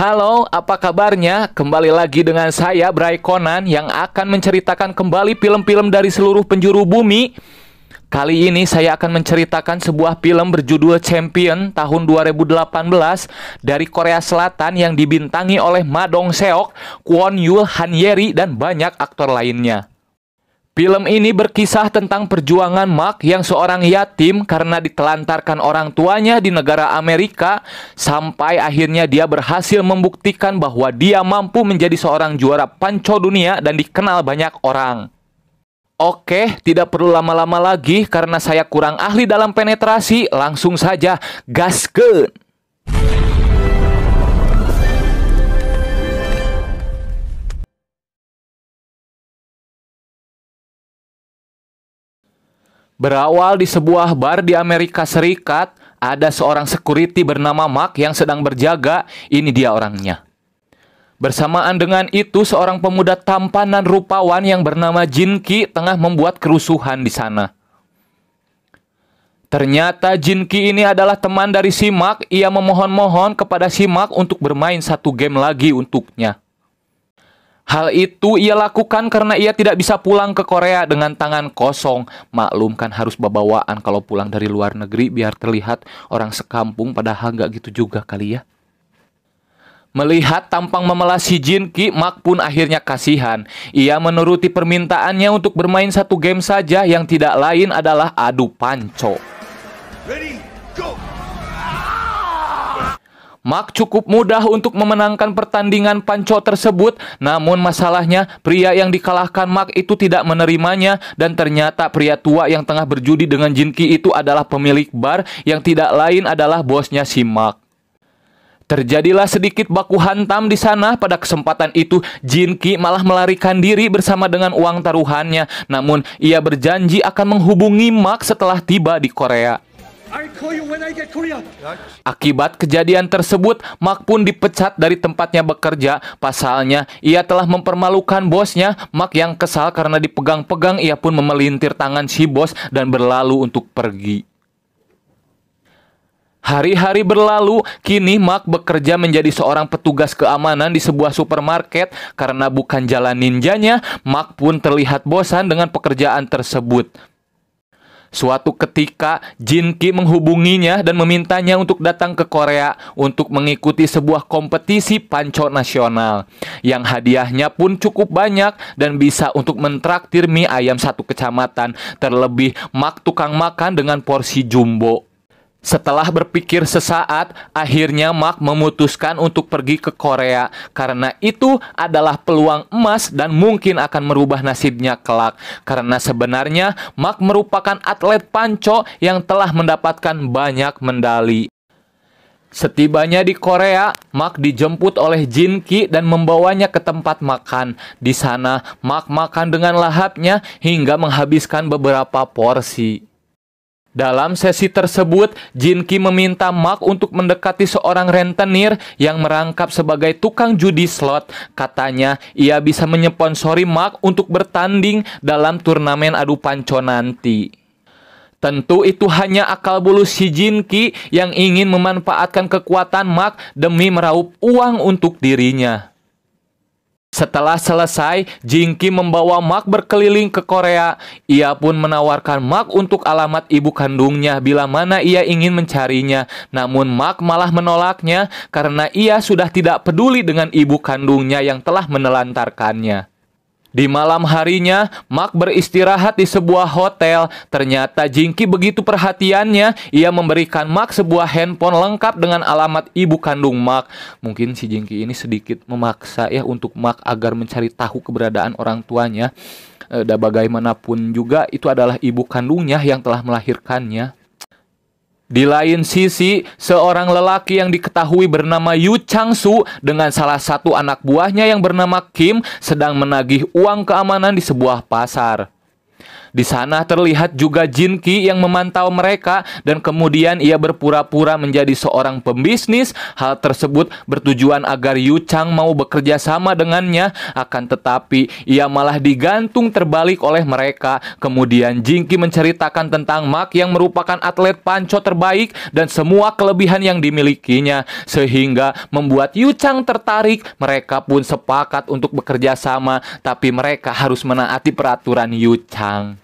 Halo, apa kabarnya? Kembali lagi dengan saya, Bray Conan, yang akan menceritakan kembali film-film dari seluruh penjuru bumi. Kali ini saya akan menceritakan sebuah film berjudul Champion tahun 2018 dari Korea Selatan yang dibintangi oleh Ma Dong-seok, Kwon Yul, Han Ye-ri, dan banyak aktor lainnya. Film ini berkisah tentang perjuangan Mark yang seorang yatim karena ditelantarkan orang tuanya di negara Amerika, sampai akhirnya dia berhasil membuktikan bahwa dia mampu menjadi seorang juara panco dunia dan dikenal banyak orang. Oke, tidak perlu lama-lama lagi karena saya kurang ahli dalam penetrasi, langsung saja gaskeun. Berawal di sebuah bar di Amerika Serikat, ada seorang security bernama Mark yang sedang berjaga. Ini dia orangnya. Bersamaan dengan itu, seorang pemuda tampan dan rupawan yang bernama Jin Ki tengah membuat kerusuhan di sana. Ternyata Jin Ki ini adalah teman dari si Mark. Ia memohon-mohon kepada si Mark untuk bermain satu game lagi untuknya. Hal itu ia lakukan karena ia tidak bisa pulang ke Korea dengan tangan kosong. Maklum kan harus babawaan kalau pulang dari luar negeri biar terlihat orang sekampung, padahal nggak gitu juga kali ya. Melihat tampang memelas si Jin Ki, Mark pun akhirnya kasihan. Ia menuruti permintaannya untuk bermain satu game saja yang tidak lain adalah adu panco. Ready, go! Mark cukup mudah untuk memenangkan pertandingan panco tersebut, namun masalahnya pria yang dikalahkan Mark itu tidak menerimanya, dan ternyata pria tua yang tengah berjudi dengan Jin Ki itu adalah pemilik bar yang tidak lain adalah bosnya si Mark. Terjadilah sedikit baku hantam di sana. Pada kesempatan itu Jin Ki malah melarikan diri bersama dengan uang taruhannya, namun ia berjanji akan menghubungi Mark setelah tiba di Korea. Akibat kejadian tersebut, Mark pun dipecat dari tempatnya bekerja. Pasalnya, ia telah mempermalukan bosnya. Mark yang kesal karena dipegang-pegang, ia pun memelintir tangan si bos dan berlalu untuk pergi. Hari-hari berlalu, kini Mark bekerja menjadi seorang petugas keamanan di sebuah supermarket. Karena bukan jalan ninjanya, Mark pun terlihat bosan dengan pekerjaan tersebut. Suatu ketika, Jin Ki menghubunginya dan memintanya untuk datang ke Korea untuk mengikuti sebuah kompetisi panco nasional. Yang hadiahnya pun cukup banyak dan bisa untuk mentraktir mie ayam satu kecamatan. Terlebih, Mark tukang makan dengan porsi jumbo. Setelah berpikir sesaat, akhirnya Mark memutuskan untuk pergi ke Korea karena itu adalah peluang emas dan mungkin akan merubah nasibnya kelak. Karena sebenarnya Mark merupakan atlet panco yang telah mendapatkan banyak medali. Setibanya di Korea, Mark dijemput oleh Jin Ki dan membawanya ke tempat makan. Di sana, Mark makan dengan lahapnya hingga menghabiskan beberapa porsi. Dalam sesi tersebut, Jin Ki meminta Mark untuk mendekati seorang rentenir yang merangkap sebagai tukang judi slot. Katanya, ia bisa menyponsori Mark untuk bertanding dalam turnamen adu panco nanti. Tentu itu hanya akal bulus si Jin Ki yang ingin memanfaatkan kekuatan Mark demi meraup uang untuk dirinya. Setelah selesai, Jin Ki membawa Mark berkeliling ke Korea. Ia pun menawarkan Mark untuk alamat ibu kandungnya bila mana ia ingin mencarinya. Namun Mark malah menolaknya karena ia sudah tidak peduli dengan ibu kandungnya yang telah menelantarkannya. Di malam harinya, Mark beristirahat di sebuah hotel. Ternyata Jin Ki begitu perhatiannya, ia memberikan Mark sebuah handphone lengkap dengan alamat ibu kandung Mark. Mungkin si Jin Ki ini sedikit memaksa ya untuk Mark agar mencari tahu keberadaan orang tuanya. Dan bagaimanapun juga itu adalah ibu kandungnya yang telah melahirkannya. Di lain sisi, seorang lelaki yang diketahui bernama Yu Chang-soo dengan salah satu anak buahnya yang bernama Kim sedang menagih uang keamanan di sebuah pasar. Di sana terlihat juga Jin-ki yang memantau mereka dan kemudian ia berpura-pura menjadi seorang pembisnis. Hal tersebut bertujuan agar Yu Chang mau bekerja sama dengannya, akan tetapi ia malah digantung terbalik oleh mereka. Kemudian Jin-ki menceritakan tentang Mark yang merupakan atlet panco terbaik dan semua kelebihan yang dimilikinya, sehingga membuat Yu Chang tertarik. Mereka pun sepakat untuk bekerja sama, tapi mereka harus menaati peraturan Yu Chang.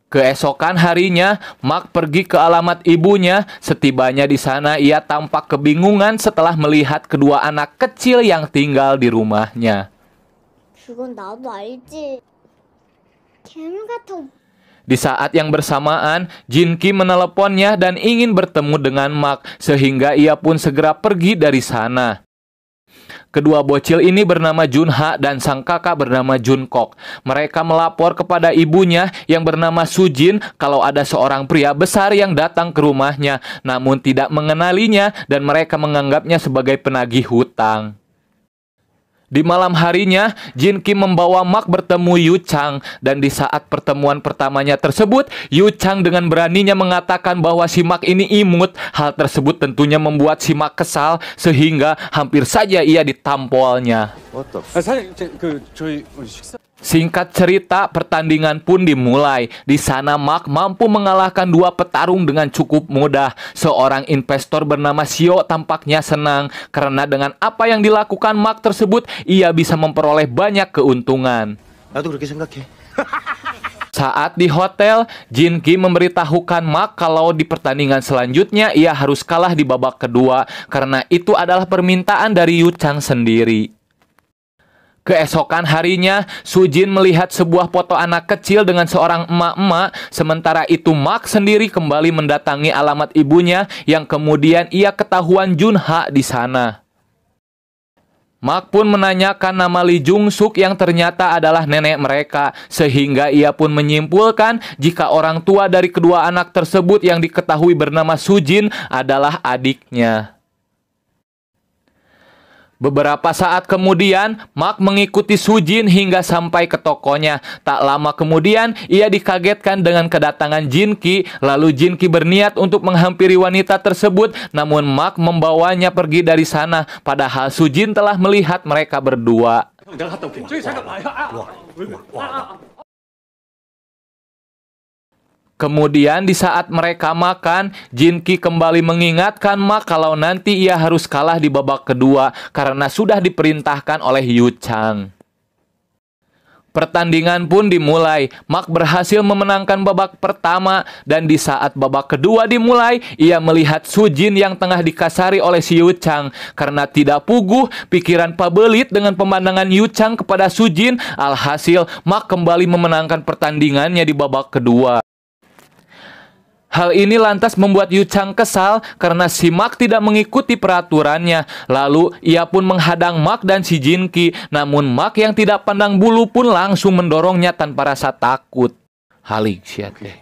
Keesokan harinya, Mark pergi ke alamat ibunya. Setibanya di sana, ia tampak kebingungan setelah melihat kedua anak kecil yang tinggal di rumahnya. 그건 나도 알지. 괴물 같아. Di saat yang bersamaan, Jin-ki meneleponnya dan ingin bertemu dengan Mark, sehingga ia pun segera pergi dari sana. Kedua bocil ini bernama Junha dan sang kakak bernama Junkok. Mereka melapor kepada ibunya yang bernama Sujin kalau ada seorang pria besar yang datang ke rumahnya, namun tidak mengenalinya dan mereka menganggapnya sebagai penagih hutang. Di malam harinya, Jin-ki membawa Mark bertemu Yu Chang, dan di saat pertemuan pertamanya tersebut, Yu Chang dengan beraninya mengatakan bahwa si Mark ini imut. Hal tersebut tentunya membuat si Mark kesal, sehingga hampir saja ia ditampolnya. Singkat cerita, pertandingan pun dimulai. Di sana Mark mampu mengalahkan dua petarung dengan cukup mudah. Seorang investor bernama Shio tampaknya senang karena dengan apa yang dilakukan Mark tersebut, ia bisa memperoleh banyak keuntungan. Saat di hotel, Jin-ki memberitahukan Mark kalau di pertandingan selanjutnya ia harus kalah di babak kedua karena itu adalah permintaan dari Yu Chang sendiri. Keesokan harinya, Sujin melihat sebuah foto anak kecil dengan seorang emak-emak. Sementara itu, Mark sendiri kembali mendatangi alamat ibunya yang kemudian ia ketahuan Junha di sana. Mark pun menanyakan nama Lee Jung-suk yang ternyata adalah nenek mereka, sehingga ia pun menyimpulkan jika orang tua dari kedua anak tersebut yang diketahui bernama Sujin adalah adiknya. Beberapa saat kemudian, Mark mengikuti Sujin hingga sampai ke tokonya. Tak lama kemudian, ia dikagetkan dengan kedatangan Jin-ki. Lalu Jin-ki berniat untuk menghampiri wanita tersebut, namun Mark membawanya pergi dari sana. Padahal Sujin telah melihat mereka berdua. Kemudian di saat mereka makan, Jin-ki kembali mengingatkan Mark kalau nanti ia harus kalah di babak kedua karena sudah diperintahkan oleh Yu Chang. Pertandingan pun dimulai. Mark berhasil memenangkan babak pertama dan di saat babak kedua dimulai, ia melihat Sujin yang tengah dikasari oleh si Yu Chang. Karena tidak puguh, pikiran pabelit dengan pemandangan Yu Chang kepada Sujin, alhasil Mark kembali memenangkan pertandingannya di babak kedua. Hal ini lantas membuat Yu Chang kesal karena si Mark tidak mengikuti peraturannya. Lalu ia pun menghadang Mark dan si Jin-ki. Namun Mark yang tidak pandang bulu pun langsung mendorongnya tanpa rasa takut. Halik siat deh.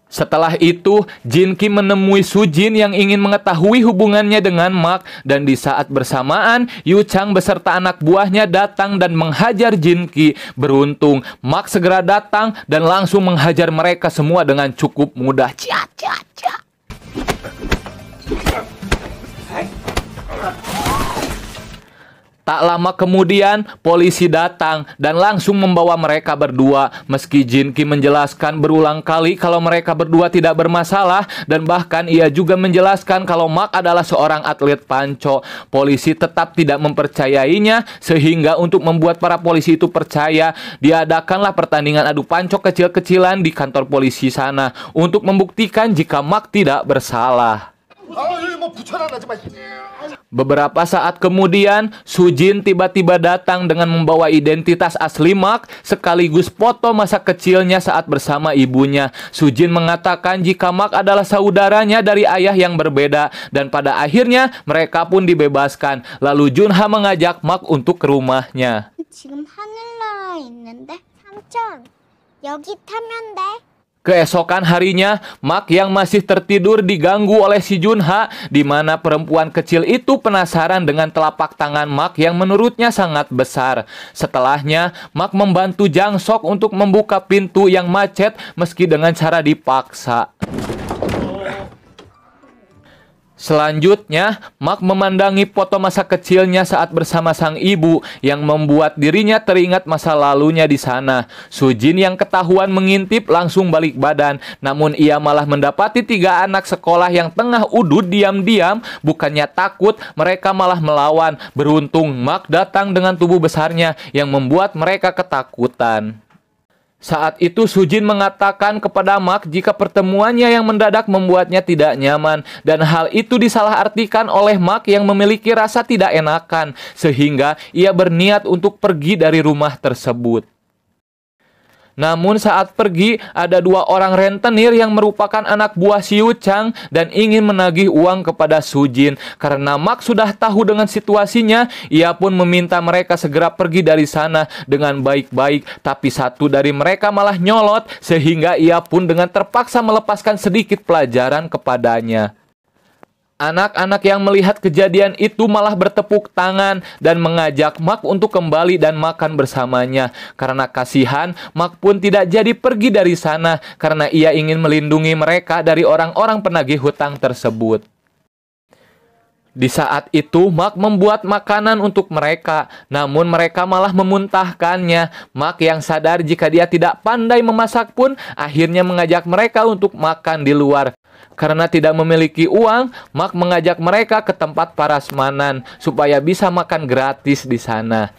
Setelah itu, Jin-ki menemui Sujin yang ingin mengetahui hubungannya dengan Mark, dan di saat bersamaan, Yu Chang beserta anak buahnya datang dan menghajar Jin-ki. Beruntung, Mark segera datang dan langsung menghajar mereka semua dengan cukup mudah. Ciat, ciat, ciat. Tak lama kemudian, polisi datang dan langsung membawa mereka berdua. Meski Jin-ki menjelaskan berulang kali kalau mereka berdua tidak bermasalah, dan bahkan ia juga menjelaskan kalau Mark adalah seorang atlet panco, polisi tetap tidak mempercayainya, sehingga untuk membuat para polisi itu percaya, diadakanlah pertandingan adu panco kecil-kecilan di kantor polisi sana untuk membuktikan jika Mark tidak bersalah. Beberapa saat kemudian, Sujin tiba-tiba datang dengan membawa identitas asli Mark sekaligus foto masa kecilnya saat bersama ibunya. Sujin mengatakan jika Mark adalah saudaranya dari ayah yang berbeda dan pada akhirnya mereka pun dibebaskan. Lalu Junha mengajak Mark untuk ke rumahnya. 지금 하늘나라에 있는데 삼촌 여기 타면 돼. Keesokan harinya, Mak yang masih tertidur diganggu oleh si Junha, di mana perempuan kecil itu penasaran dengan telapak tangan Mak yang menurutnya sangat besar. Setelahnya, Mak membantu Jang Sok untuk membuka pintu yang macet meski dengan cara dipaksa. Selanjutnya, Mak memandangi foto masa kecilnya saat bersama sang ibu yang membuat dirinya teringat masa lalunya di sana. Sujin yang ketahuan mengintip langsung balik badan, namun ia malah mendapati 3 anak sekolah yang tengah udut diam-diam. Bukannya takut, mereka malah melawan. Beruntung, Mak datang dengan tubuh besarnya yang membuat mereka ketakutan. Saat itu Sujin mengatakan kepada Mak jika pertemuannya yang mendadak membuatnya tidak nyaman, dan hal itu disalahartikan oleh Mak yang memiliki rasa tidak enakan, sehingga ia berniat untuk pergi dari rumah tersebut. Namun saat pergi, ada 2 orang rentenir yang merupakan anak buah si Yu Chang dan ingin menagih uang kepada Sujin. Karena Mak sudah tahu dengan situasinya, ia pun meminta mereka segera pergi dari sana dengan baik-baik. Tapi satu dari mereka malah nyolot, sehingga ia pun dengan terpaksa melepaskan sedikit pelajaran kepadanya. Anak-anak yang melihat kejadian itu malah bertepuk tangan dan mengajak Mak untuk kembali dan makan bersamanya. Karena kasihan, Mak pun tidak jadi pergi dari sana karena ia ingin melindungi mereka dari orang-orang penagih hutang tersebut. Di saat itu, Mak membuat makanan untuk mereka, namun mereka malah memuntahkannya. Mak yang sadar jika dia tidak pandai memasak pun akhirnya mengajak mereka untuk makan di luar. Karena tidak memiliki uang, Mak mengajak mereka ke tempat prasmanan supaya bisa makan gratis di sana.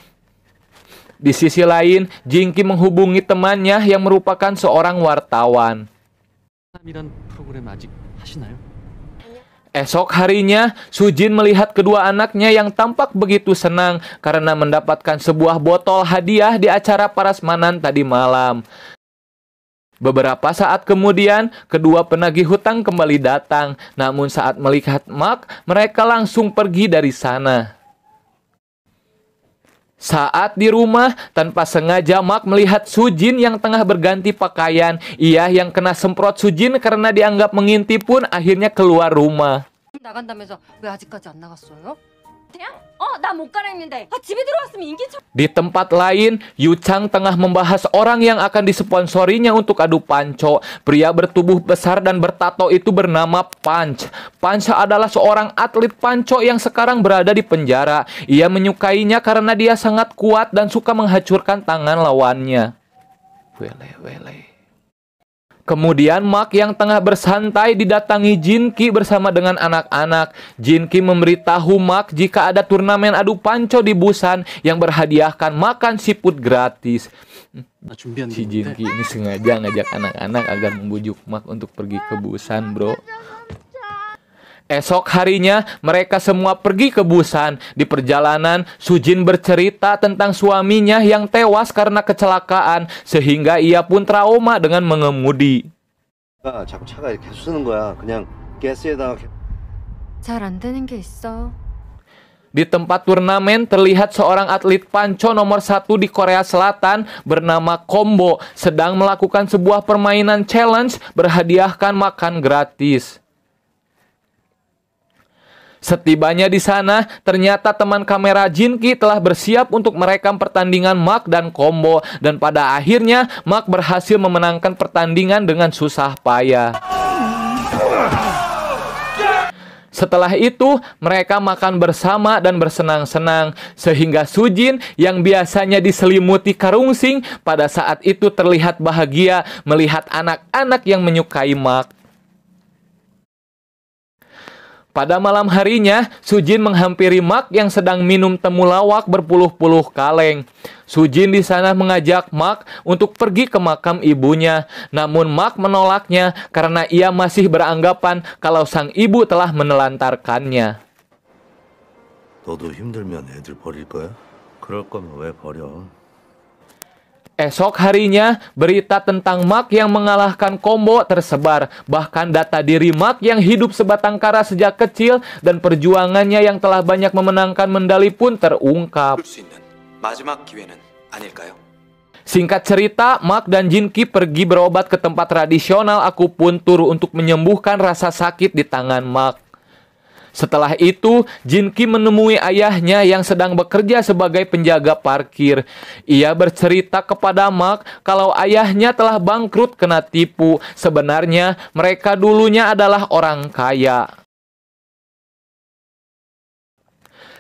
Di sisi lain, Jinki menghubungi temannya yang merupakan seorang wartawan. Esok harinya, Sujin melihat kedua anaknya yang tampak begitu senang karena mendapatkan sebuah botol hadiah di acara prasmanan tadi malam. Beberapa saat kemudian, kedua penagih hutang kembali datang. Namun saat melihat Mak, mereka langsung pergi dari sana. Saat di rumah, tanpa sengaja Mak melihat Sujin yang tengah berganti pakaian. Ia yang kena semprot Sujin karena dianggap mengintip pun akhirnya keluar rumah. Di tempat lain, Yu Chang tengah membahas orang yang akan disponsorinya untuk adu panco. Pria bertubuh besar dan bertato itu bernama Punch. Punch adalah seorang atlet panco yang sekarang berada di penjara. Ia menyukainya karena dia sangat kuat dan suka menghancurkan tangan lawannya. Kemudian Mak yang tengah bersantai didatangi Jinki bersama dengan anak-anak. Jinki memberitahu Mak jika ada turnamen adu panco di Busan yang berhadiahkan makan siput gratis. Si Jinki ini sengaja ngajak anak-anak agar membujuk Mak untuk pergi ke Busan, bro. Esok harinya, mereka semua pergi ke Busan. Di perjalanan, Sujin bercerita tentang suaminya yang tewas karena kecelakaan, sehingga ia pun trauma dengan mengemudi. Di tempat turnamen, terlihat seorang atlet panco nomor 1 di Korea Selatan bernama Kombo sedang melakukan sebuah permainan challenge berhadiahkan makan gratis. Setibanya di sana, ternyata teman kamera Jinki telah bersiap untuk merekam pertandingan Mak dan Kombo, dan pada akhirnya Mak berhasil memenangkan pertandingan dengan susah payah. Setelah itu, mereka makan bersama dan bersenang-senang, sehingga Sujin yang biasanya diselimuti karungsing pada saat itu terlihat bahagia melihat anak-anak yang menyukai Mak. Pada malam harinya, Sujin menghampiri Mak yang sedang minum temulawak berpuluh-puluh kaleng. Sujin di sana mengajak Mak untuk pergi ke makam ibunya. Namun Mak menolaknya karena ia masih beranggapan kalau sang ibu telah menelantarkannya. 너도 힘들면 애들 버릴 거야? 그럴 거면 왜 버려? Esok harinya, berita tentang Mak yang mengalahkan Kombo tersebar. Bahkan data diri Mak yang hidup sebatang kara sejak kecil dan perjuangannya yang telah banyak memenangkan medali pun terungkap. Singkat cerita, Mark dan Jin-ki pergi berobat ke tempat tradisional akupuntur untuk menyembuhkan rasa sakit di tangan Mark. Setelah itu, Jin-ki menemui ayahnya yang sedang bekerja sebagai penjaga parkir. Ia bercerita kepada Mark kalau ayahnya telah bangkrut kena tipu. Sebenarnya, mereka dulunya adalah orang kaya.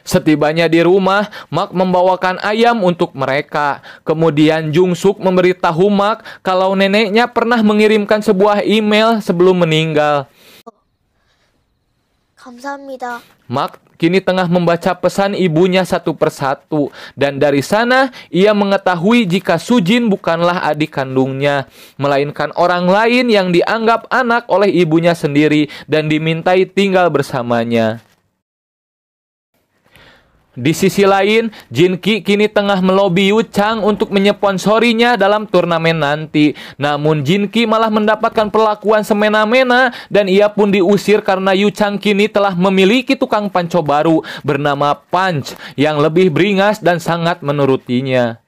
Setibanya di rumah, Mark membawakan ayam untuk mereka. Kemudian Jung-suk memberitahu Mark kalau neneknya pernah mengirimkan sebuah email sebelum meninggal. 감사합니다. Mark kini tengah membaca pesan ibunya satu persatu. Dan dari sana, ia mengetahui jika Sujin bukanlah adik kandungnya, melainkan orang lain yang dianggap anak oleh ibunya sendiri dan dimintai tinggal bersamanya. Di sisi lain, Jin-ki kini tengah melobi Yu Chang untuk menyponsorinya dalam turnamen nanti. Namun Jin-ki malah mendapatkan perlakuan semena-mena dan ia pun diusir karena Yu Chang kini telah memiliki tukang panco baru bernama Punch yang lebih beringas dan sangat menurutinya.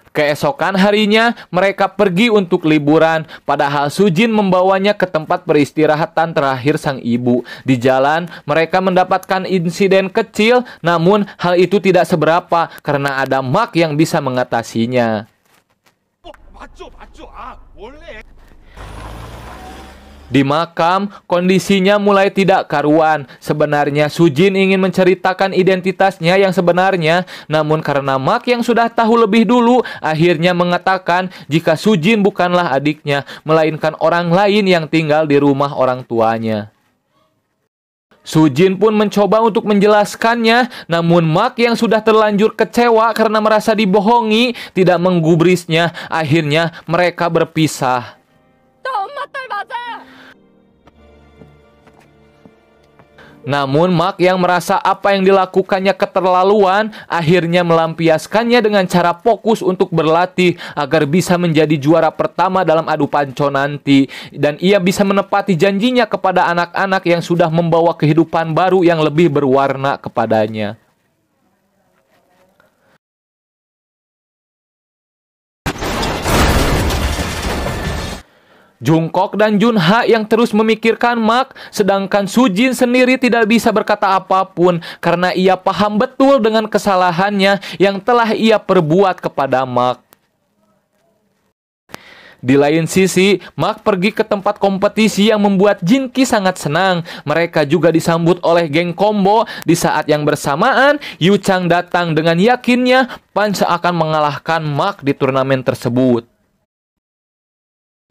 Keesokan harinya, mereka pergi untuk liburan, padahal Sujin membawanya ke tempat peristirahatan terakhir sang ibu. Di jalan, mereka mendapatkan insiden kecil, namun hal itu tidak seberapa karena ada Mark yang bisa mengatasinya. Di makam, kondisinya mulai tidak karuan. Sebenarnya Sujin ingin menceritakan identitasnya yang sebenarnya, namun karena Mark yang sudah tahu lebih dulu, akhirnya mengatakan jika Sujin bukanlah adiknya, melainkan orang lain yang tinggal di rumah orang tuanya. Sujin pun mencoba untuk menjelaskannya, namun Mark yang sudah terlanjur kecewa karena merasa dibohongi, tidak menggubrisnya. Akhirnya mereka berpisah. Namun Mark yang merasa apa yang dilakukannya keterlaluan, akhirnya melampiaskannya dengan cara fokus untuk berlatih agar bisa menjadi juara pertama dalam adu panco nanti. Dan ia bisa menepati janjinya kepada anak-anak yang sudah membawa kehidupan baru yang lebih berwarna kepadanya. Jungkook dan Junha yang terus memikirkan Mark, sedangkan Sujin sendiri tidak bisa berkata apapun karena ia paham betul dengan kesalahannya yang telah ia perbuat kepada Mark. Di lain sisi, Mark pergi ke tempat kompetisi yang membuat Jin-ki sangat senang. Mereka juga disambut oleh geng combo. Di saat yang bersamaan, Yu Chang datang dengan yakinnya Punch akan mengalahkan Mark di turnamen tersebut.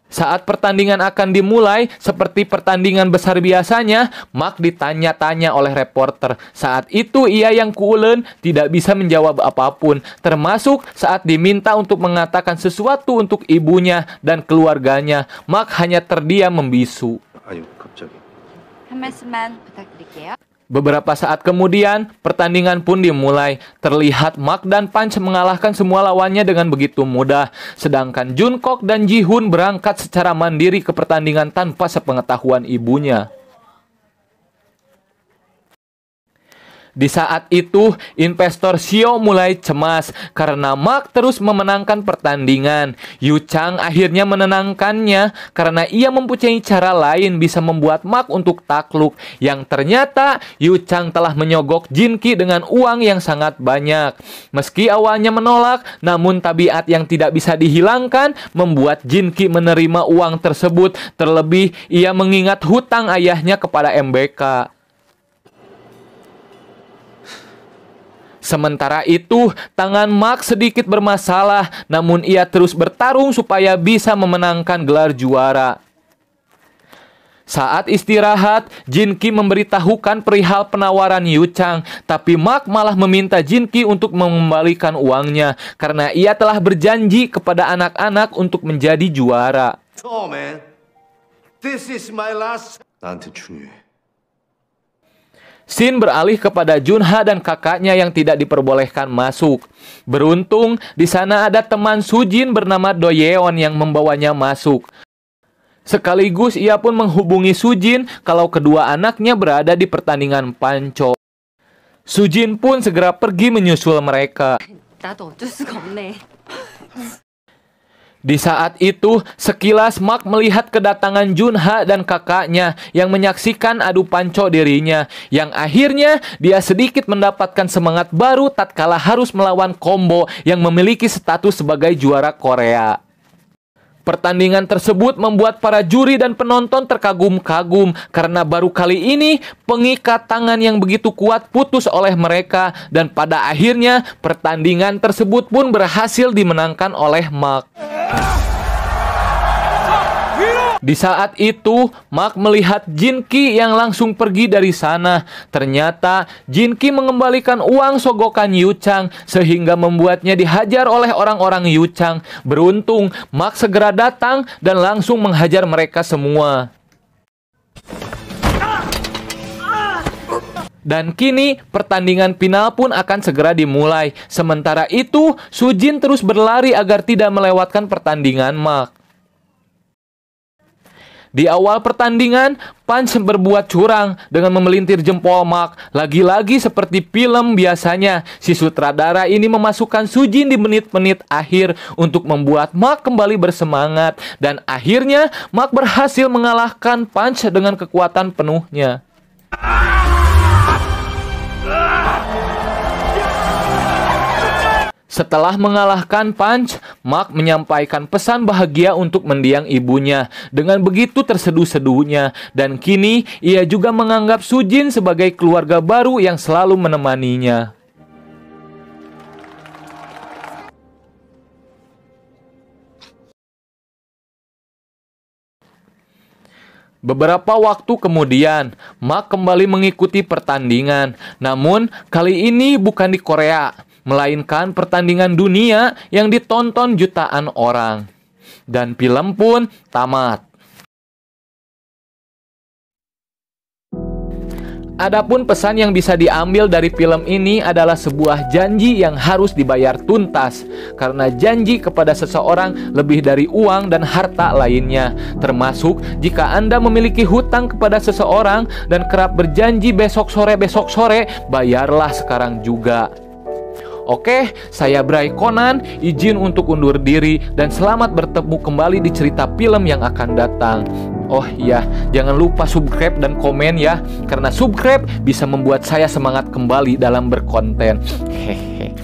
Saat pertandingan akan dimulai, seperti pertandingan besar biasanya, Mark ditanya-tanya oleh reporter. Saat itu ia yang kuulen tidak bisa menjawab apapun, termasuk saat diminta untuk mengatakan sesuatu untuk ibunya dan keluarganya. Mark hanya terdiam membisu. 아유, 갑자기. 한 말씀만 부탁드릴게요. Beberapa saat kemudian, pertandingan pun dimulai. Terlihat Mark dan Punch mengalahkan semua lawannya dengan begitu mudah. Sedangkan Jungkook dan Ji-hoon berangkat secara mandiri ke pertandingan tanpa sepengetahuan ibunya. Di saat itu, investor Xiao mulai cemas karena Mark terus memenangkan pertandingan. Yu Chang akhirnya menenangkannya karena ia mempunyai cara lain bisa membuat Mark untuk takluk. Yang ternyata Yu Chang telah menyogok Jin-ki dengan uang yang sangat banyak. Meski awalnya menolak, namun tabiat yang tidak bisa dihilangkan membuat Jin-ki menerima uang tersebut. Terlebih, ia mengingat hutang ayahnya kepada MBK. Sementara itu, tangan Mark sedikit bermasalah, namun ia terus bertarung supaya bisa memenangkan gelar juara. Saat istirahat, Jin-ki memberitahukan perihal penawaran Yu Chang, tapi Mark malah meminta Jin-ki untuk mengembalikan uangnya karena ia telah berjanji kepada anak-anak untuk menjadi juara. Oh man, this is my last. 나한테 중요해. Shin beralih kepada Junha dan kakaknya yang tidak diperbolehkan masuk. Beruntung, di sana ada teman Sujin bernama Do Yeon yang membawanya masuk. Sekaligus ia pun menghubungi Sujin kalau kedua anaknya berada di pertandingan panco. Sujin pun segera pergi menyusul mereka. 나도 어쩔 수가 없네. Di saat itu, sekilas Mark melihat kedatangan Junha dan kakaknya yang menyaksikan adu panco dirinya, yang akhirnya dia sedikit mendapatkan semangat baru tatkala harus melawan Combo yang memiliki status sebagai juara Korea. Pertandingan tersebut membuat para juri dan penonton terkagum-kagum karena baru kali ini pengikat tangan yang begitu kuat putus oleh mereka, dan pada akhirnya pertandingan tersebut pun berhasil dimenangkan oleh Mark. Di saat itu, Mark melihat Jinki yang langsung pergi dari sana. Ternyata, Jinki mengembalikan uang sogokan Yuchang sehingga membuatnya dihajar oleh orang-orang Yuchang. Beruntung, Mark segera datang dan langsung menghajar mereka semua. Dan kini, pertandingan final pun akan segera dimulai. Sementara itu, Sujin terus berlari agar tidak melewatkan pertandingan Mark. Di awal pertandingan, Punch berbuat curang dengan memelintir jempol Mark. Lagi-lagi seperti film biasanya, si sutradara ini memasukkan Sujin di menit-menit akhir untuk membuat Mark kembali bersemangat. Dan akhirnya, Mark berhasil mengalahkan Punch dengan kekuatan penuhnya. Setelah mengalahkan Punch, Mark menyampaikan pesan bahagia untuk mendiang ibunya. Dengan begitu terseduh-seduhnya, dan kini ia juga menganggap Sujin sebagai keluarga baru yang selalu menemaninya. Beberapa waktu kemudian, Mark kembali mengikuti pertandingan. Namun, kali ini bukan di Korea, melainkan pertandingan dunia yang ditonton jutaan orang. Dan film pun tamat. Adapun pesan yang bisa diambil dari film ini adalah sebuah janji yang harus dibayar tuntas. Karena janji kepada seseorang lebih dari uang dan harta lainnya. Termasuk jika Anda memiliki hutang kepada seseorang dan kerap berjanji besok sore, bayarlah sekarang juga. Oke, saya Bray Conan, izin untuk undur diri dan selamat bertemu kembali di cerita film yang akan datang. Oh iya, jangan lupa subscribe dan komen ya, karena subscribe bisa membuat saya semangat kembali dalam berkonten. Hehe.